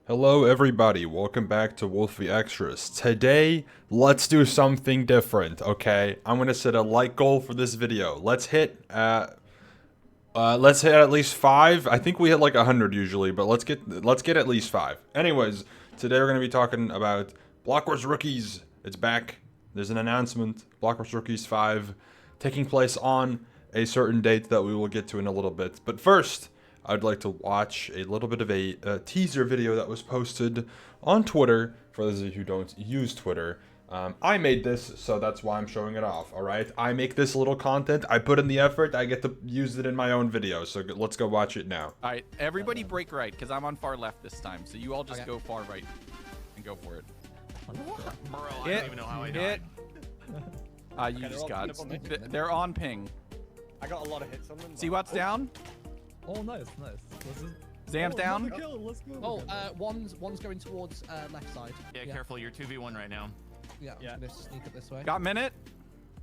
Hello everybody, welcome back to Wolfeei Extras. Today, let's do something different, okay? I'm gonna set a like goal for this video. Let's hit at least 5. I think we hit like 100 usually, but let's get at least 5. Anyways, today we're gonna be talking about BlockWars Rookies. It's back. There's an announcement. BlockWars Rookies 5 taking place on a certain date that we will get to in a little bit. But first, I'd like to watch a little bit of a teaser video that was posted on Twitter. For those of you who don't use Twitter, I made this, so that's why I'm showing it off, alright? I make this little content, I put in the effort, I get to use it in my own video, so let's go watch it now. Alright, everybody break right, because I'm on far left this time, so you all just go far right and go for it. Bro, I don't even know how I died. You just got... They're on ping. I got a lot of hits on them. See what's down? Oh, nice. Zam's down. Let's go. Oh, one's going towards left side. Yeah, careful, you're 2v1 right now. Yeah, I'm gonna sneak up this way. Got minute.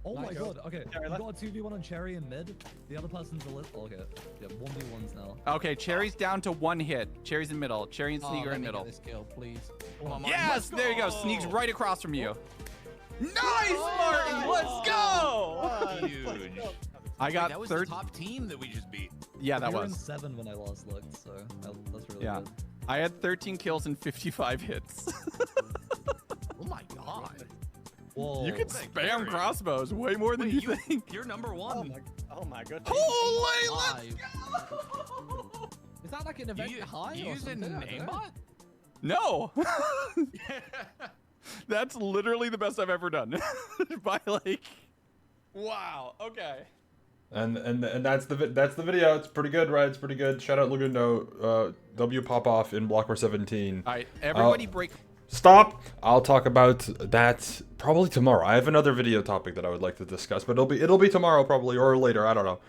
Oh my Nice. god. Okay, Cherry you left. got a 2v1 on Cherry in mid. The other person's a little. Okay. Yeah, 1v1s now. Okay, Cherry's down to 1 hit. Cherry's in middle. Cherry and Sneaker let in me get middle. this kill, please. Come on, Yes, there you go. Sneaks right across from you. Nice, Martin. Let's go. Huge. I got that was third. the top team that we just beat. Yeah, that You were in was. 7 when I last looked, so that's really Yeah. good. I had 13 kills and 55 hits. Oh my god. Whoa. You can Thank spam you. crossbows way more than Wait, you think. You're number one. Oh my god. Holy, let's Five. Is that like an event high You or using something? an I don't know. aimbot? No. That's literally the best I've ever done. By like, wow. Okay. And that's the video. It's pretty good, right? It's pretty good. Shout out Lagundo, W pop off in BlockWars 17. All right, everybody break. Stop! I'll talk about that probably tomorrow. I have another video topic that I would like to discuss, but it'll be tomorrow probably, or later, I don't know.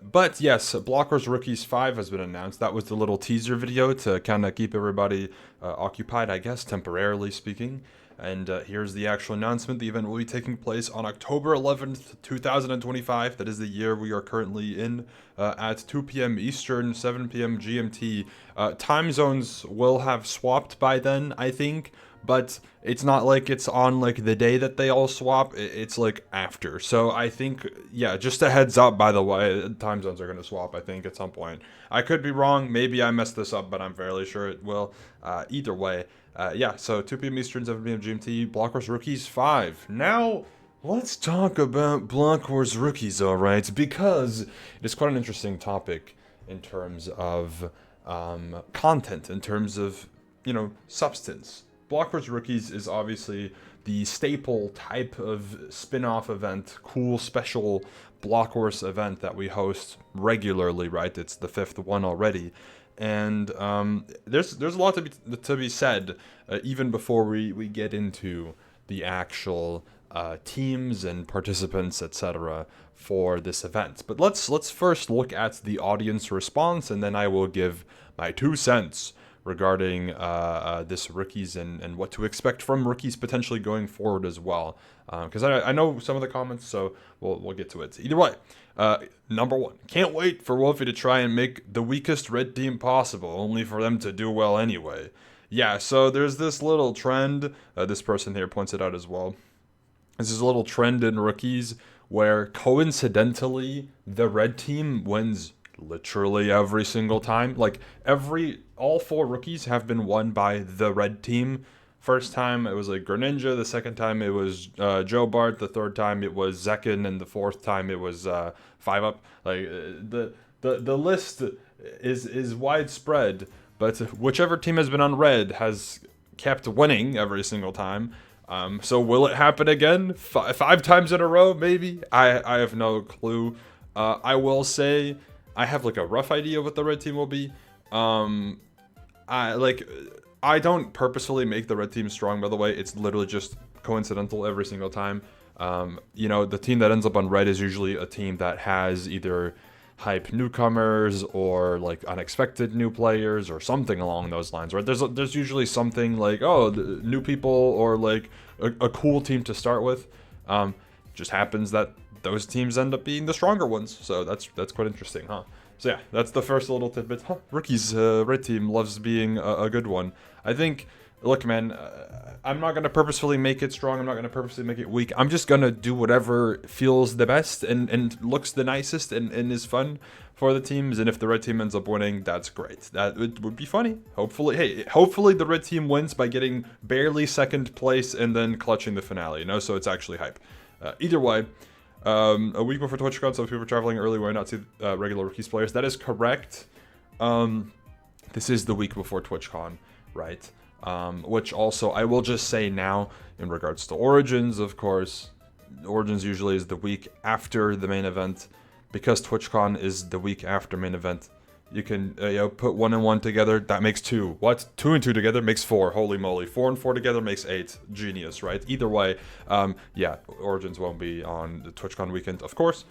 But yes, BlockWars Rookies 5 has been announced. That was the little teaser video to kind of keep everybody occupied, I guess, temporarily speaking. And here's the actual announcement. The event will be taking place on October 11th, 2025. That is the year we are currently in, at 2 p.m. Eastern, 7 p.m. GMT. Time zones will have swapped by then, I think, but it's not like it's on like the day that they all swap. It's like after. So I think, yeah, just a heads up, by the way, time zones are going to swap, I think, at some point. I could be wrong. Maybe I messed this up, but I'm fairly sure it will. Either way. Yeah, so 2 p.m. Eastern, 7 p.m. GMT, BlockWars Rookies 5. Now, let's talk about BlockWars Rookies, alright? Because it is quite an interesting topic in terms of content, in terms of, substance. BlockWars Rookies is obviously the staple type of spin-off event, cool, special BlockWars event that we host regularly, right? It's the 5th one already. And there's a lot to be said even before we get into the actual teams and participants, etc. for this event. But let's first look at the audience response, and then I will give my 2 cents regarding this Rookies and what to expect from Rookies potentially going forward as well. Because I know some of the comments, so we'll get to it. Either way, number 1, can't wait for Wolfeei to try and make the weakest red team possible, only for them to do well anyway. Yeah, so there's this little trend, this person here points it out as well. This is a little trend in Rookies where coincidentally the red team wins literally every single time. Like all 4 Rookies have been won by the red team. First time it was like Greninja, the second time it was Joe Bart, the third time it was Zekin, and the fourth time it was 5UP. Like the list is widespread, but whichever team has been on red has kept winning every single time. So will it happen again? 5 times in a row, maybe? I have no clue. I will say I have like a rough idea what the red team will be. I don't purposefully make the red team strong, by the way. It's literally just coincidental every single time. The team that ends up on red is usually a team that has either hype newcomers or like unexpected new players or something along those lines, right? There's usually something like, oh, new people or like a cool team to start with. Just happens that those teams end up being the stronger ones. So that's quite interesting, huh? So yeah, that's the first little tidbit. Huh, Rookies red team loves being a good one. I think, look man, I'm not going to purposefully make it strong, I'm not going to purposely make it weak. I'm just going to do whatever feels the best and looks the nicest and is fun for the teams. And if the red team ends up winning, that's great. That would be funny. Hopefully, hey, hopefully the red team wins by getting barely second place and then clutching the finale, you know, so it's actually hype. Either way, a week before TwitchCon, some people are traveling early, why not see regular Rookies players? That is correct. This is the week before TwitchCon, right? Which also, I will just say now, in regards to Origins, of course, Origins usually is the week after the main event. Because TwitchCon is the week after main event, you can put 1 and 1 together, that makes 2. What? 2 and 2 together makes 4, holy moly. 4 and 4 together makes 8, genius, right? Either way, yeah, Origins won't be on the TwitchCon weekend, of course.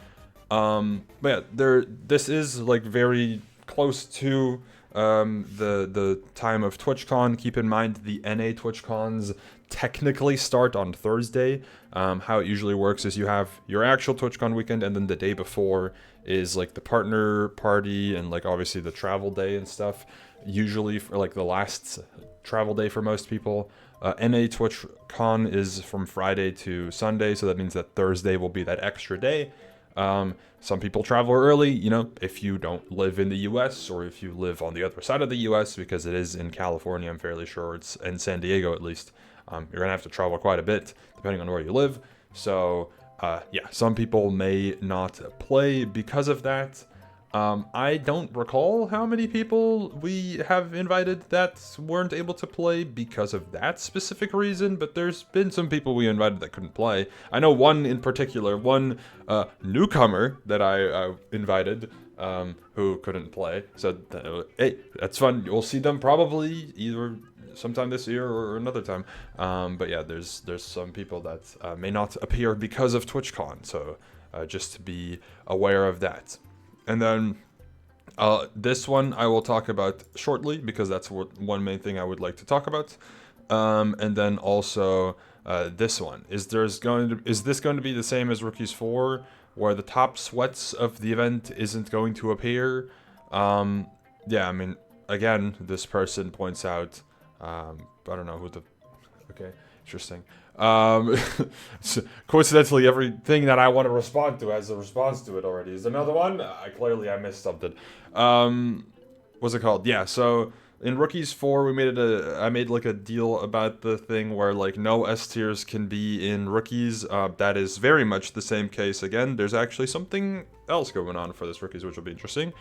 But yeah, this is like very close to the time of TwitchCon. Keep in mind the NA TwitchCons technically start on Thursday. How it usually works is you have your actual TwitchCon weekend, and then the day before is like the partner party and like obviously the travel day and stuff. Usually for like the last travel day for most people. NA TwitchCon is from Friday to Sunday, so that means that Thursday will be that extra day. Some people travel early, you know, if you don't live in the US or if you live on the other side of the US, because it is in California, I'm fairly sure it's in San Diego at least. You're gonna have to travel quite a bit depending on where you live. So yeah, some people may not play because of that. I don't recall how many people we have invited that weren't able to play because of that specific reason, but there's been some people we invited that couldn't play. I know one in particular, one newcomer that I invited who couldn't play. So, hey, that's fun. You'll see them probably either sometime this year or another time. But yeah, there's some people that may not appear because of TwitchCon, so just to be aware of that. And then this one I will talk about shortly because that's one main thing I would like to talk about. And then also this one is this going to be the same as Rookies 4, where the top sweats of the event isn't going to appear? Yeah, I mean, again, this person points out. I don't know who the. Okay, interesting. So coincidentally, everything that I want to respond to has a response to it already. Is another one? Clearly I missed something. What's it called? Yeah, so in Rookies 4, I made like a deal about the thing where like no S tiers can be in Rookies. That is very much the same case again. There's actually something else going on for this Rookies, which will be interesting.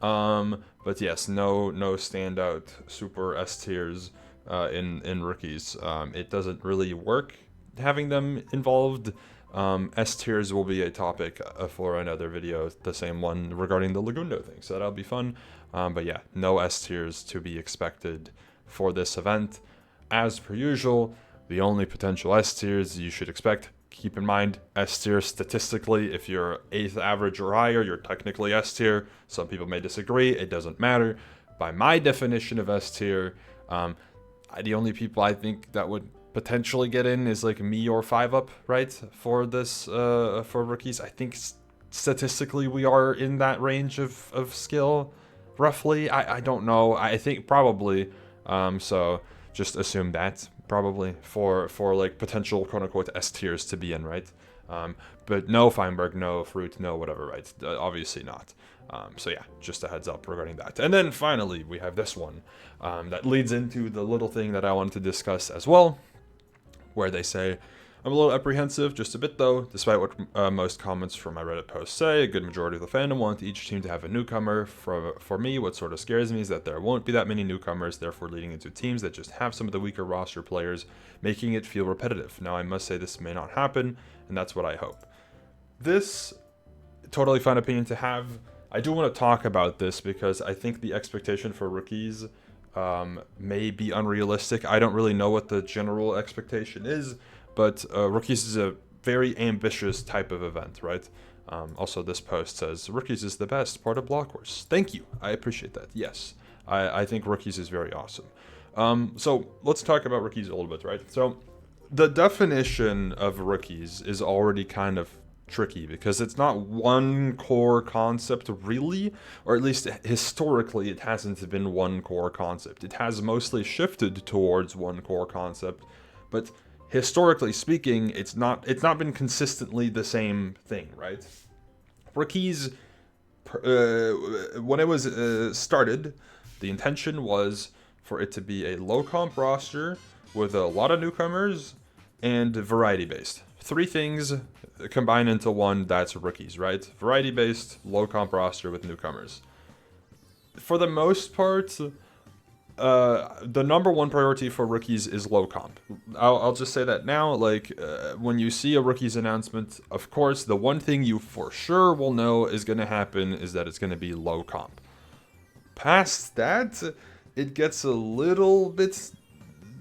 But yes, no standout super S tiers in Rookies. It doesn't really work having them involved. S tiers will be a topic for another video, the same one regarding the Lagundo thing, so that'll be fun. But yeah, no S tiers to be expected for this event. As per usual, the only potential S tiers you should expect, keep in mind, S tier statistically, if you're 8th average or higher, you're technically S tier. Some people may disagree, it doesn't matter. By my definition of S tier, the only people I think that would potentially get in is like me or 5UP, right? For this, for Rookies. I think statistically we are in that range of skill, roughly. I don't know. I think probably. So just assume that probably for like potential quote unquote S tiers to be in, right? But no Feinberg, no Fruit, no whatever, right? Obviously not. So yeah, just a heads up regarding that. And then finally, we have this one that leads into the little thing that I wanted to discuss as well, where they say, I'm a little apprehensive, just a bit though, despite what most comments from my Reddit posts say. A good majority of the fandom want each team to have a newcomer. For me, what sort of scares me is that there won't be that many newcomers, therefore leading into teams that just have some of the weaker roster players, making it feel repetitive. Now, I must say this may not happen, and that's what I hope. This, totally fine opinion to have. I do want to talk about this because I think the expectation for Rookies may be unrealistic. I don't really know what the general expectation is, but Rookies is a very ambitious type of event, right? Also, this post says, Rookies is the best part of BlockWars. Thank you. I appreciate that. Yes, I think Rookies is very awesome. So let's talk about Rookies a little bit, right? So the definition of Rookies is already kind of tricky because it's not one core concept really, or at least historically it hasn't been one core concept. It has mostly shifted towards one core concept, but historically speaking, it's not been consistently the same thing, right? Rookies, when it was started, the intention was for it to be a low comp roster with a lot of newcomers and variety based. Three things combine into one, that's Rookies, right? Variety based, low comp roster with newcomers. For the most part, the number one priority for Rookies is low comp. I'll just say that now. Like, when you see a Rookies announcement, of course, the one thing you for sure will know is going to happen is that it's going to be low comp. Past that, it gets a little bit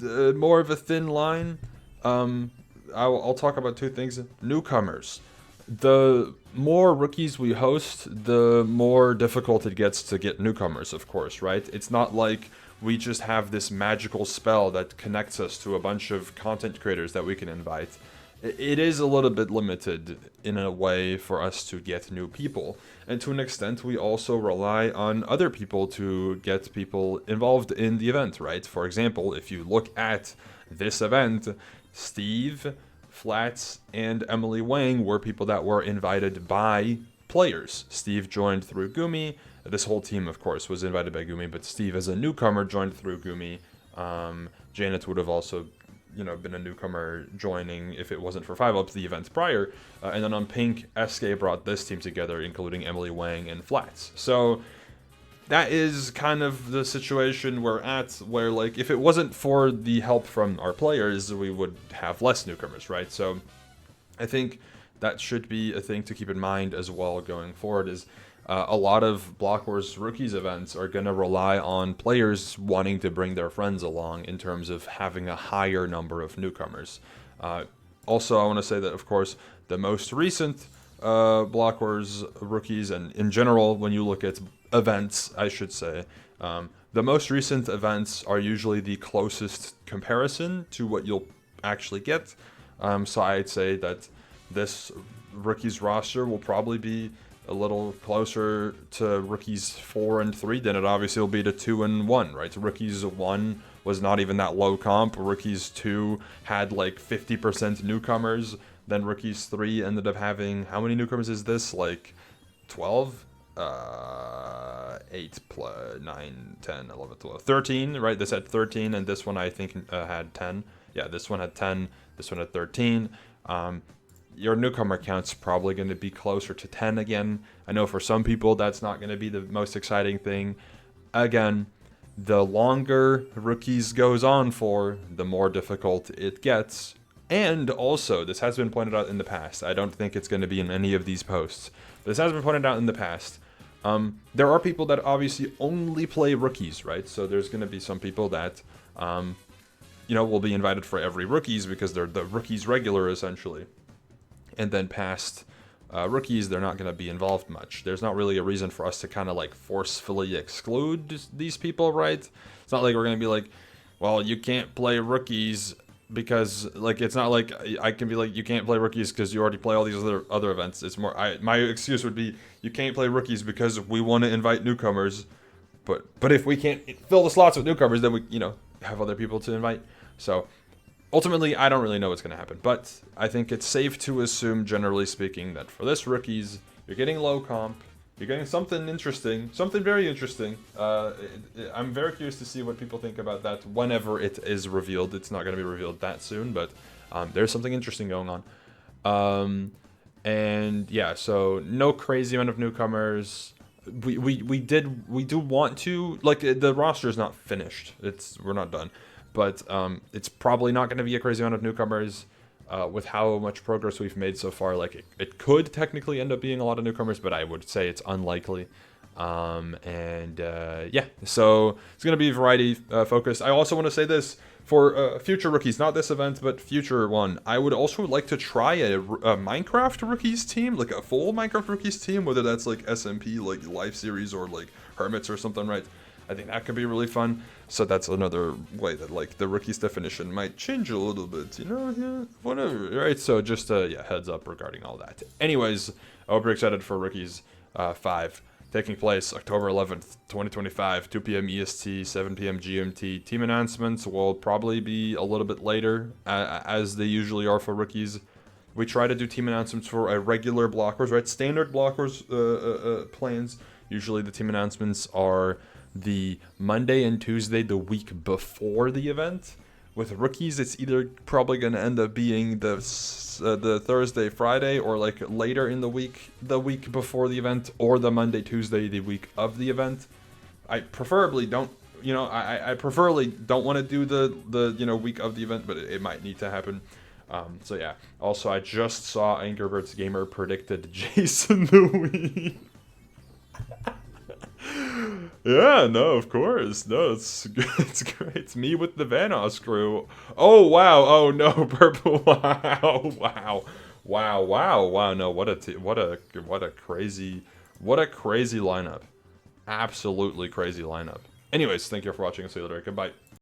more of a thin line. I'll talk about two things. Newcomers. The more Rookies we host, the more difficult it gets to get newcomers, of course, right? It's not like we just have this magical spell that connects us to a bunch of content creators that we can invite. It is a little bit limited in a way for us to get new people. And to an extent, we also rely on other people to get people involved in the event, right? For example, if you look at this event, Steve, Flats, and Emily Wang were people that were invited by players. Steve joined through Gumi. This whole team, of course, was invited by Gumi, but Steve, as a newcomer, joined through Gumi. Janet would have also, been a newcomer joining if it wasn't for 5-Ups the events prior. And then on Pink, SK brought this team together, including Emily Wang and Flats. So that is kind of the situation we're at, where, like, if it wasn't for the help from our players, we would have less newcomers, right? So I think that should be a thing to keep in mind as well going forward, is a lot of BlockWars Rookies events are going to rely on players wanting to bring their friends along in terms of having a higher number of newcomers. Also, I want to say that, of course, the most recent BlockWars Rookies, and in general, when you look at events, I should say, the most recent events are usually the closest comparison to what you'll actually get. So I'd say that this Rookies roster will probably be a little closer to Rookies 4 and 3 than it obviously will be to 2 and 1, right? So Rookies 1 was not even that low comp. Rookies 2 had like 50% newcomers. Then Rookies 3 ended up having, how many newcomers is this? Like 12? 8 plus 9, 10, 11, 12, 13, right? This had 13, and this one I think had 10. Yeah, this one had 10, this one had 13. Your newcomer count's probably going to be closer to 10 again. I know for some people that's not going to be the most exciting thing. Again, the longer Rookies goes on for, the more difficult it gets. And also, this has been pointed out in the past. I don't think it's going to be in any of these posts. But this has been pointed out in the past. There are people that obviously only play Rookies, right? So there's going to be some people that, will be invited for every Rookies because they're the Rookies regular, essentially. And then past Rookies, they're not going to be involved much. There's not really a reason for us to kind of like forcefully exclude these people, right? It's not like we're going to be like, well, you can't play Rookies because, like, it's not like I can be like, you can't play Rookies because you already play all these other events. It's more, my excuse would be, you can't play Rookies because we want to invite newcomers, but if we can't fill the slots with newcomers, then we, have other people to invite. So ultimately, I don't really know what's going to happen, but I think it's safe to assume, generally speaking, that for this Rookies, you're getting low comp, you're getting something interesting, something very interesting. I'm very curious to see what people think about that whenever it is revealed. It's not going to be revealed that soon, but there's something interesting going on. And yeah, so no crazy amount of newcomers. We do want to, like, the roster is not finished. We're not done. But it's probably not going to be a crazy amount of newcomers with how much progress we've made so far. Like, it could technically end up being a lot of newcomers, but I would say it's unlikely. Yeah, so it's going to be variety focused. I also want to say this for future Rookies, not this event, but future one. I would also like to try a Minecraft Rookies team, like a full Minecraft Rookies team, whether that's like SMP, like Live Series, or like Hermits or something, right? I think that could be really fun. So that's another way that like the rookies definition might change a little bit, you know, yeah, whatever, right? So just yeah, heads up regarding all that. Anyways, I hope you're excited for Rookies 5 taking place October 11th, 2025, 2 p.m. EST, 7 p.m. GMT. Team announcements will probably be a little bit later, as they usually are for Rookies. We try to do team announcements for a regular BlockWars, right? Standard BlockWars plans. Usually the team announcements are the Monday and Tuesday the week before the event. With Rookies, it's either probably going to end up being the Thursday, Friday, or like later in the week before the event, or the Monday, Tuesday, the week of the event. I preferably don't, you know, I preferably don't want to do the you know, week of the event, but it might need to happen. So yeah. Also, I just saw Angry Birds Gamer predicted Jason the Wii. Yeah, no, of course. No, it's great. It's me with the Vanoss crew. Oh, wow. Oh, no, Purple. Wow. Wow. Wow, wow, wow. No, what a crazy lineup. Absolutely crazy lineup. Anyways, thank you for watching. I'll see you later. Goodbye.